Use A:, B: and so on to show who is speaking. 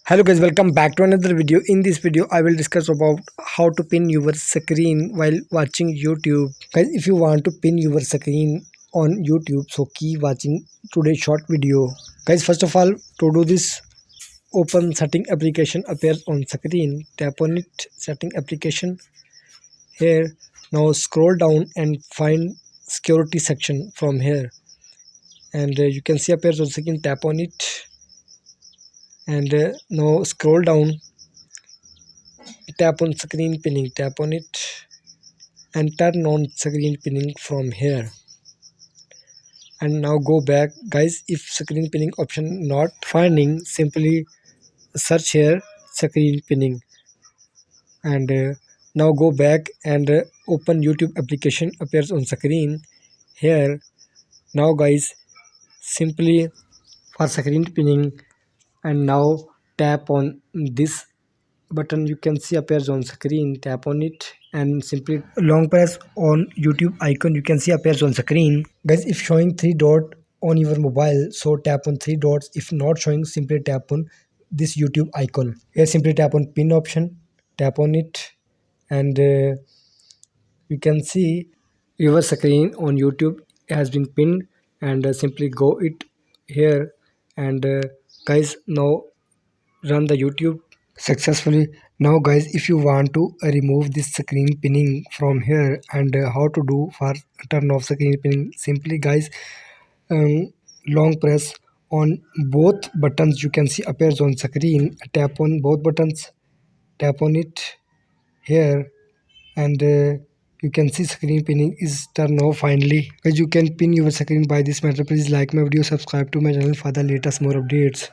A: Hello guys, welcome back to another video. In this video I will discuss about how to pin your screen while watching YouTube. Guys, if you want to pin your screen on YouTube, so keep watching today's short video. Guys, first of all, to do this, open setting application appears on screen. Tap on it, setting application. Here, now scroll down and find security section from here, and you can see appears on screen. Tap on it, and now scroll down, tap on screen pinning, tap on it, and turn on screen pinning from here. And now go back. Guys, if screen pinning option not finding, simply search here screen pinning, and now go back and open YouTube application appears on screen here. Now guys, simply for screen pinning, and now tap on this button you can see appears on screen. Tap on it and simply long press on YouTube icon you can see appears on screen. Guys, if showing three dot on your mobile, so tap on three dots. If not showing, simply tap on this YouTube icon. Here simply tap on pin option, tap on it, and you can see your screen on YouTube has been pinned, and simply go it here, and guys, now run the YouTube successfully. Now guys, if you want to remove this screen pinning from here, and how to do for turn off screen pinning, simply guys, um, long press on both buttons you can see appears on screen. Tap on both buttons, tap on it here, and you can see screen pinning is turned off finally. Guys, you can pin your screen by this method. Please like my video, subscribe to my channel for the latest more updates.